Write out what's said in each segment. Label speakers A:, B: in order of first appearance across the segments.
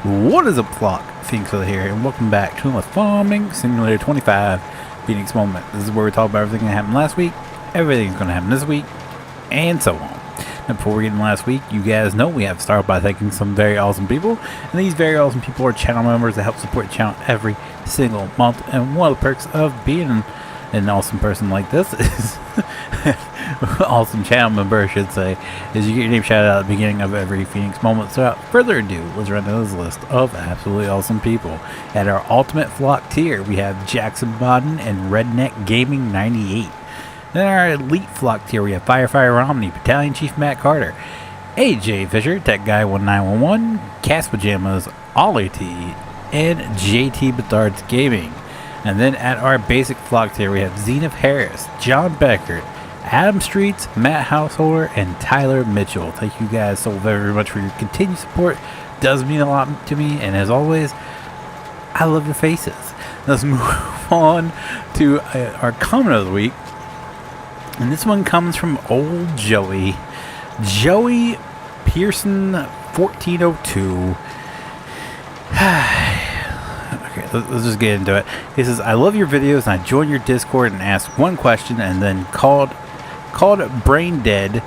A: What is up, flock? Feenix here, and welcome back to my Farming Simulator 25 Feenix Moment. This is where we talk about everything that happened last week, everything's going to happen this week, and so on. Now, before we get in last week, you guys know we have to start by thanking some very awesome people, and these very awesome people are channel members that help support the channel every single month. And one of the perks of being an awesome person like this is awesome channel member, I should say, is you get your name shouted out at the beginning of every Feenix Moment. So without further ado, let's run down this list of absolutely awesome people. At our ultimate flock tier, we have Jackson Bodden and Redneck Gaming 98. Then our elite flock tier, we have Firefighter Romney, Battalion Chief Matt Carter, AJ Fisher, Tech Guy 1911, Cast Pajamas, Ollie T, and JT Bethards Gaming. And then at our basic flock tier, we have Zenith Harris, John Beckert, Adam Streets, Matt Householder, and Tyler Mitchell. Thank you guys so very much for your continued support. It does mean a lot to me, and as always, I love your faces. Let's move on to our comment of the week. And this one comes from old Joey Pearson 1402. Okay, let's just get into it. He says, I love your videos and I joined your Discord and asked one question and then called brain dead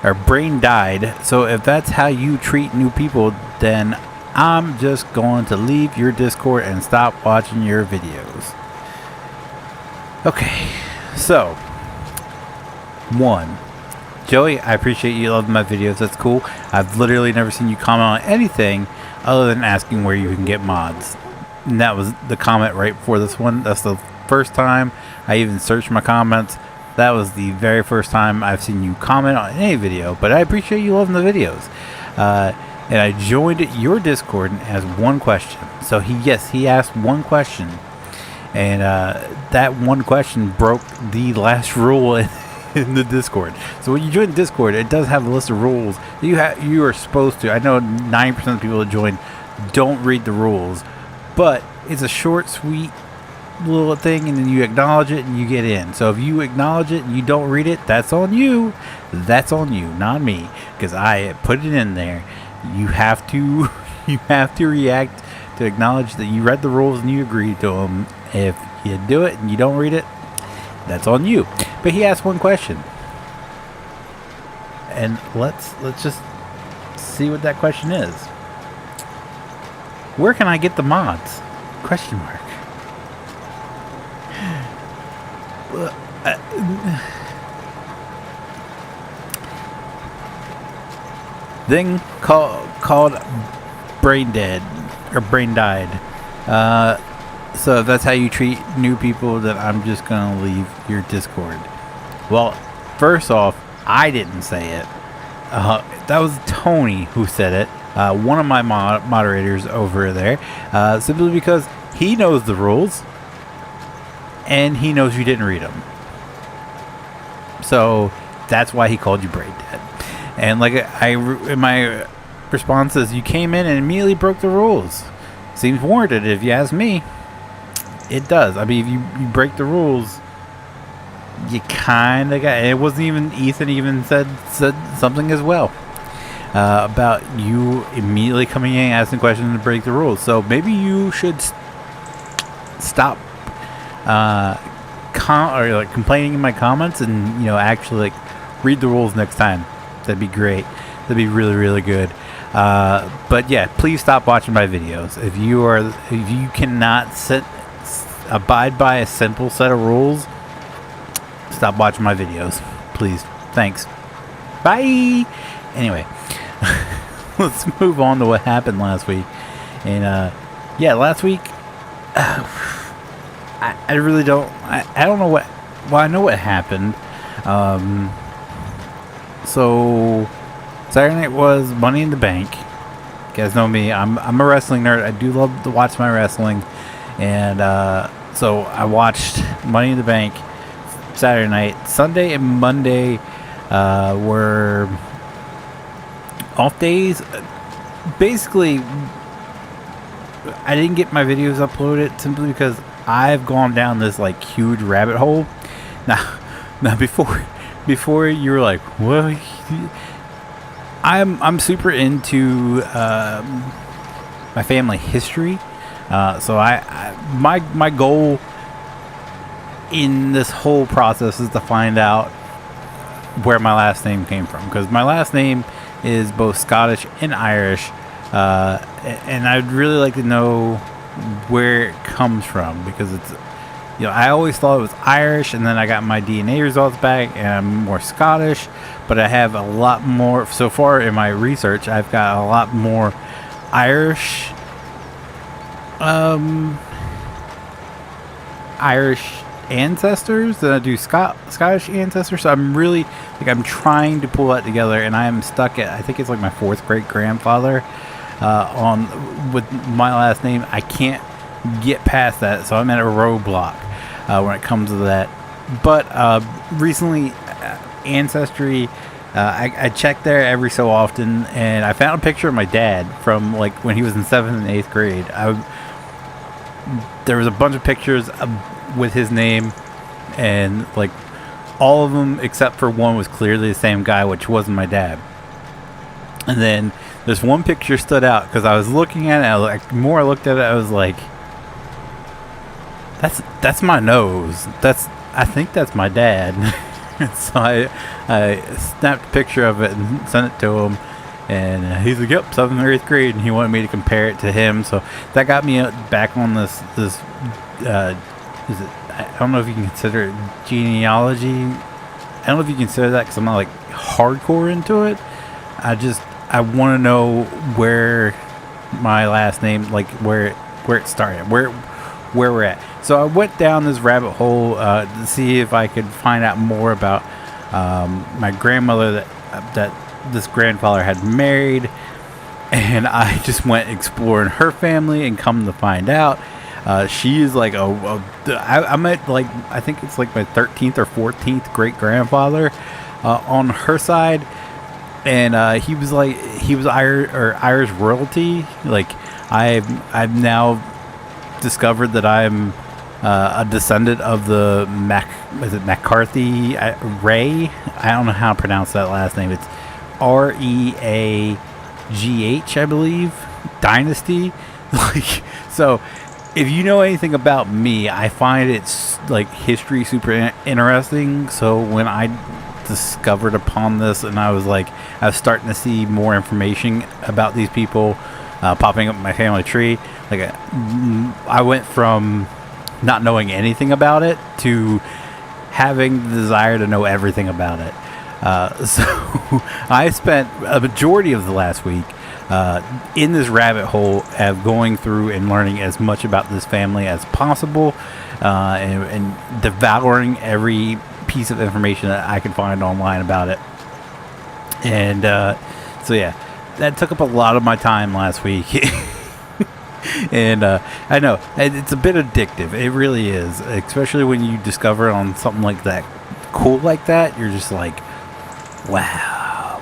A: or brain died. So if that's how you treat new people, then I'm just going to leave your Discord and stop watching your videos. Okay, so one, Joey, I appreciate you loving my videos. That's cool. I've literally never seen you comment on anything other than asking where you can get mods. And that was the comment right before this one. That's the first time I even searched my comments. That was the very first time I've seen you comment on any video. But I appreciate you loving the videos. And I joined your Discord and asked one question. So he asked one question. And that one question broke the last rule in the Discord. So when you join the Discord, it does have a list of rules that you are supposed to. I know 90% of the people that join don't read the rules, but it's a short, sweet little thing, and then you acknowledge it and you get in. So if you acknowledge it and you don't read it, that's on you. That's on you, not me, because I put it in there. You have to react to acknowledge that you read the rules and you agree to them. If you do it and you don't read it, that's on you. But he asked one question, and let's just see what that question is. Where can I get the mods? Question mark. Thing called brain dead or brain died. So if that's how you treat new people, then I'm just gonna leave your Discord. Well, first off, I didn't say it. That was Tony who said it. One of my moderators over there, simply because he knows the rules and he knows you didn't read them. So that's why he called you brain dead. And like in my response is, you came in and immediately broke the rules. Seems warranted if you ask me. It does. I mean, if you break the rules, you kind of got. And it wasn't even Ethan even said something as well about you immediately coming in, asking questions, and break the rules. So maybe you should stop complaining in my comments and actually read the rules next time. That'd be great. That'd be really, really good. But yeah, please stop watching my videos. If you cannot abide by a simple set of rules, stop watching my videos, please. Thanks. Bye. Anyway, let's move on to what happened last week. And yeah, last week, I really don't. I don't know what. Well, I know what happened. So Saturday night was Money in the Bank. You guys know me. I'm a wrestling nerd. I do love to watch my wrestling. And so I watched Money in the Bank Saturday night. Sunday and Monday were off days. Basically, I didn't get my videos uploaded simply because I've gone down this like huge rabbit hole. Now before you were like, well, I'm super into my family history. So my goal in this whole process is to find out where my last name came from, because my last name is both Scottish and Irish, and I'd really like to know where it comes from, because it's, you know, I always thought it was Irish, and then I got my DNA results back and I'm more Scottish, but I have a lot more so far in my research. I've got a lot more Irish ancestors than I do Scottish ancestors. So I'm really, like, I'm trying to pull that together, and I am stuck at, I think it's like my 4th great grandfather on with my last name. I can't get past that, so I'm at a roadblock when it comes to that. But recently, Ancestry, I check there every so often, and I found a picture of my dad from like when he was in 7th and 8th grade. There was a bunch of pictures with his name, and like all of them except for one was clearly the same guy, which wasn't my dad. And then this one picture stood out because I was looking at it. The more I looked at it, I was like, "That's my nose. I think that's my dad." So I snapped a picture of it and sent it to him. And he's like, "Yep, 7th or 8th grade," and he wanted me to compare it to him. So that got me back on this. Is it? I don't know if you can consider it genealogy. I don't know if you consider that, because I'm not like hardcore into it. I want to know where my last name, like where it started, where we're at. So I went down this rabbit hole to see if I could find out more about my grandmother that this grandfather had married, and I just went exploring her family, and come to find out she is like I'm at, like, I think it's like my 13th or 14th great grandfather on her side, and he was Irish royalty. Like I've now discovered that I'm a descendant of the McCarthy Ray. I don't know how to pronounce that last name. It's Reagh, I believe, dynasty. Like, so if you know anything about me, I find it's like history super interesting. So when I discovered upon this, and I was starting to see more information about these people popping up in my family tree, like I went from not knowing anything about it to having the desire to know everything about it. So I spent a majority of the last week in this rabbit hole of going through and learning as much about this family as possible, and devouring every piece of information that I could find online about it. And so yeah, that took up a lot of my time last week. And I know it's a bit addictive. It really is, especially when you discover on something like that, cool like that. You're just like, wow,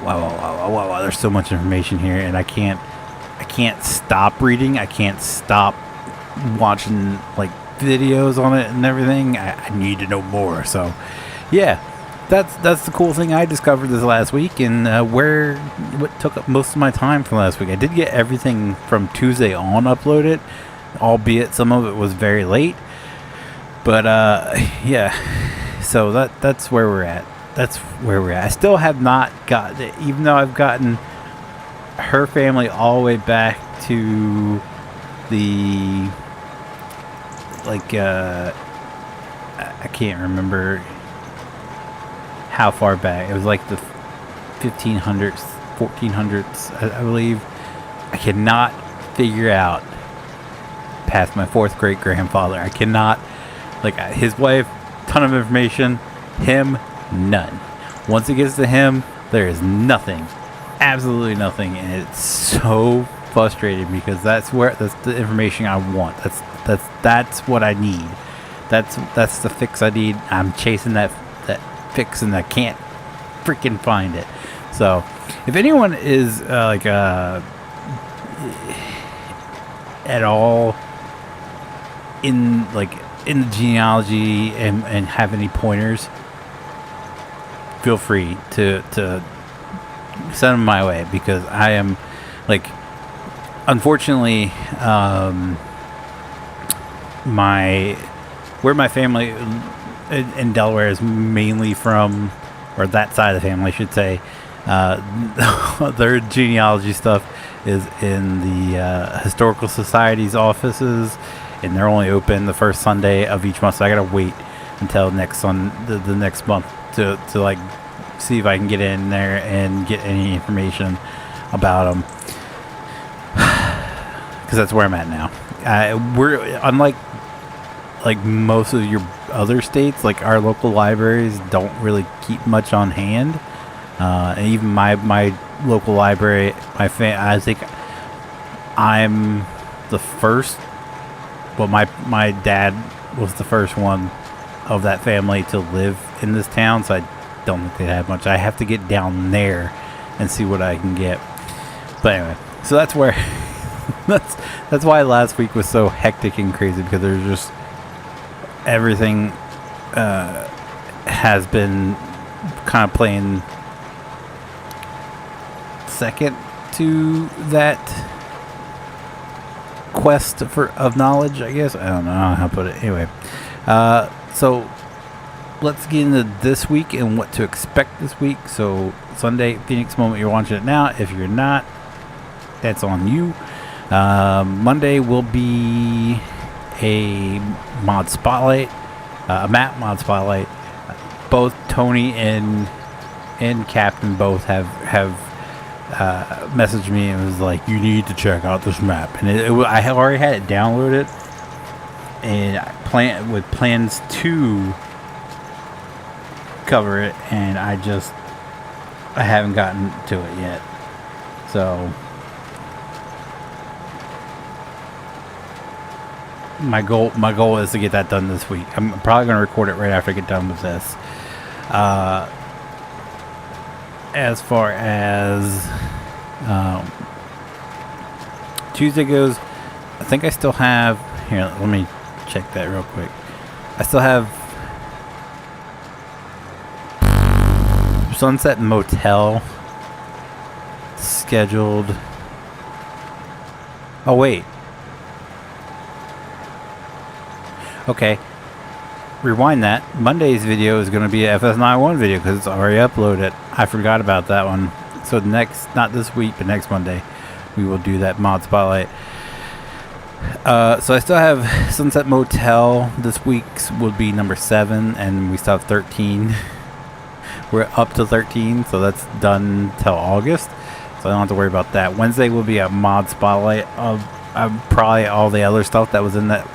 A: there's so much information here, and I can't stop reading. I can't stop watching like videos on it and everything. I need to know more. So yeah, that's the cool thing I discovered this last week, and what took up most of my time from last week. I did get everything from Tuesday on uploaded, albeit some of it was very late. But yeah, so that's where we're at. I still have not gotten it, even though I've gotten her family all the way back to the, like, I can't remember how far back. It was like the 1500s, 1400s, I believe. I cannot figure out past my 4th great grandfather. I cannot, like, his wife, ton of information, him, none. Once it gets to him, there is nothing, absolutely nothing, and it's so frustrating, because that's the information I want. That's what I need. That's the fix I need. I'm chasing that fix, and I can't freaking find it. So if anyone is at all in the genealogy and have any pointers, feel free to send them my way, because I am, like, unfortunately, where my family in Delaware is mainly from, or that side of the family, I should say, their genealogy stuff is in the Historical Society's offices, and they're only open the first Sunday of each month, so I gotta wait until the next month to like see if I can get in there and get any information about them, because that's where I'm at now. We're unlike most of your other states, like our local libraries don't really keep much on hand, and even my local library, I think I'm the first. Well, my dad was the first one of that family to live in this town, so I don't think they have much. I have to get down there and see what I can get. But anyway, so that's where that's why last week was so hectic and crazy, because there's just everything has been kind of playing second to that quest of knowledge, I guess. I don't know how to put it. Anyway, so let's get into this week and what to expect this week. So Sunday, Feenix moment, you're watching it now. If you're not, that's on you. Monday will be a mod spotlight, a map mod spotlight. Both Tony and Captain both have messaged me and was like, you need to check out this map, and I have already had it downloaded and with plans to cover it, and I haven't gotten to it yet. So my goal is to get that done this week. I'm probably going to record it right after I get done with this. As far as Tuesday goes, I think I still have, here, let me check that real quick. I still have Sunset Motel scheduled. Oh wait, okay, rewind that. Monday's video is going to be a FS91 video because it's already uploaded. I forgot about that one. So not this week, but next Monday, we will do that mod spotlight. So I still have Sunset Motel. This week's will be number 7, and we still have 13. We're up to 13, so that's done till August. So I don't have to worry about that. Wednesday will be a mod spotlight of probably all the other stuff that was in that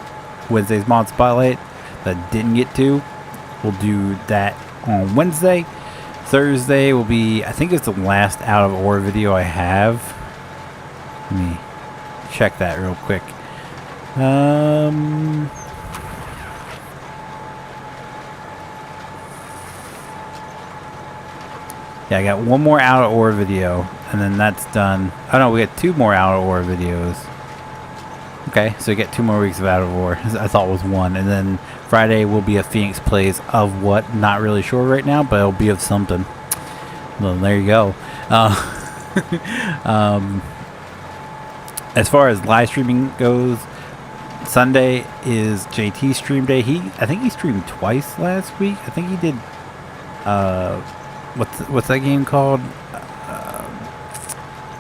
A: Wednesday's mod spotlight that didn't get to. We'll do that on Wednesday. Thursday will be, I think it's the last out of order video I have. Let me check that real quick. Yeah, I got one more out of order video, and then that's done. Oh no, we got 2 more out of order videos. Okay, so we get 2 more weeks of out of order. I thought it was 1, and then Friday will be a Feenix plays of what? Not really sure right now, but it'll be of something. Well, there you go. As far as live streaming goes, Sunday is JT's stream day. I think he streamed twice last week. I think he did. What's that game called?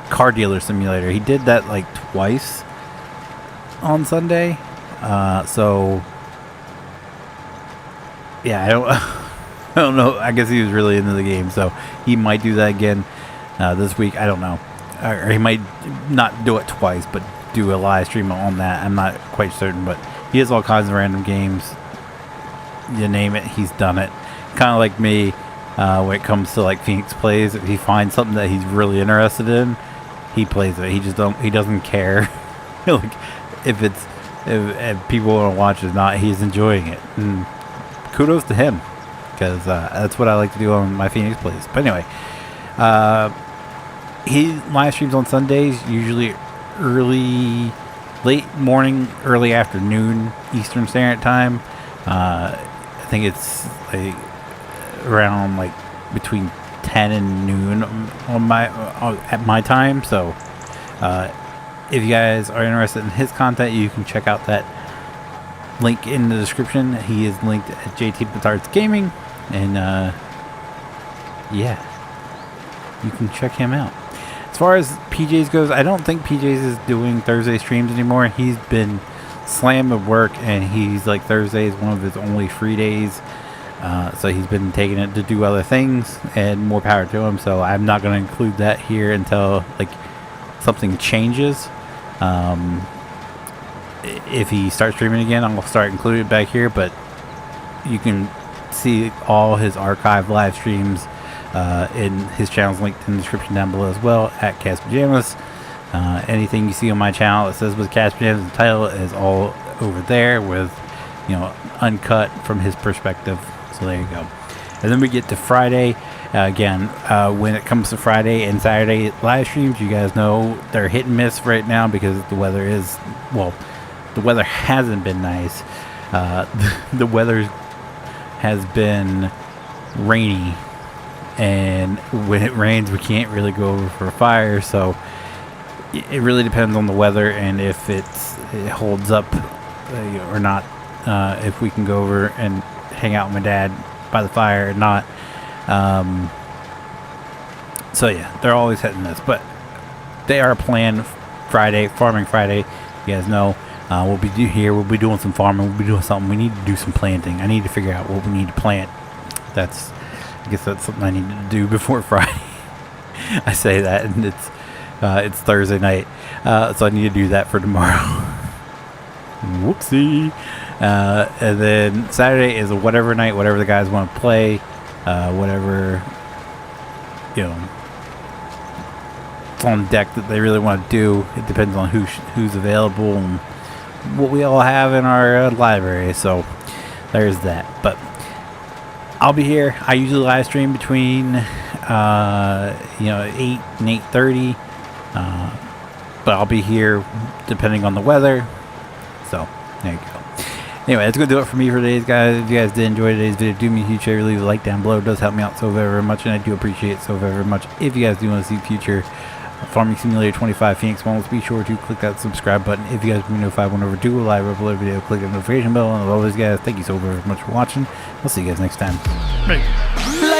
A: Car Dealer Simulator. He did that like twice on Sunday. So yeah, I don't know. I guess he was really into the game, so he might do that again this week. I don't know, or he might not do it twice, but do a live stream on that. I'm not quite certain, but he has all kinds of random games. You name it, he's done it. Kind of like me when it comes to like Feenix plays. If he finds something that he's really interested in, he plays it. He doesn't care. Like if people want to watch it or not, he's enjoying it. And kudos to him, because that's what I like to do on my Feenix plays. But anyway, he live streams on Sundays, usually late morning, early afternoon Eastern Standard Time. I think it's like around like between 10 and noon on at my time. So if you guys are interested in his content, you can check out that link in the description. He is linked at JT Petards Gaming, and yeah, you can check him out. As far as PJs goes, I don't think PJs is doing Thursday streams anymore. He's been slammed with work, and he's like, Thursday is one of his only free days. So he's been taking it to do other things, and more power to him. So I'm not going to include that here until like something changes. If he starts streaming again, I'll start including it back here. But you can see all his archive live streams in his channel's linked in the description down below as well, at Cast Pajamas. Anything you see on my channel that says with Cast Pajamas, the title is all over there with, you know, uncut from his perspective. So there you go. And then we get to Friday. Again, when it comes to Friday and Saturday live streams, you guys know they're hit and miss right now because the weather is, well, the weather hasn't been nice. The weather has been rainy, and when it rains, we can't really go over for a fire. So it really depends on the weather and if it holds up or not. If we can go over and hang out with my dad by the fire or not. So yeah, they're always hitting this, but they are planned Friday, Farming Friday. You guys know we'll be here. We'll be doing some farming. We'll be doing something. We need to do some planting. I need to figure out what we need to plant. I guess that's something I need to do before Friday. I say that, and it's Thursday night, so I need to do that for tomorrow. Whoopsie. And then Saturday is a whatever night, whatever the guys want to play, whatever, you know, it's on deck that they really want to do. It depends on who's available and what we all have in our library. So there's that. But I'll be here. I usually live stream between 8 and 8:30, but I'll be here depending on the weather. So there you go. Anyway, that's going to do it for me for today's, guys. If you guys did enjoy today's video, do me a huge favor, leave a like down below. It does help me out so very much, and I do appreciate it so very much. If you guys do want to see future Farming Simulator 25 Feenix models, be sure to click that subscribe button. If you guys want to be notified whenever I do a live upload video, click the notification bell. And as always, guys, thank you so very much for watching. I'll see you guys next time. Bye.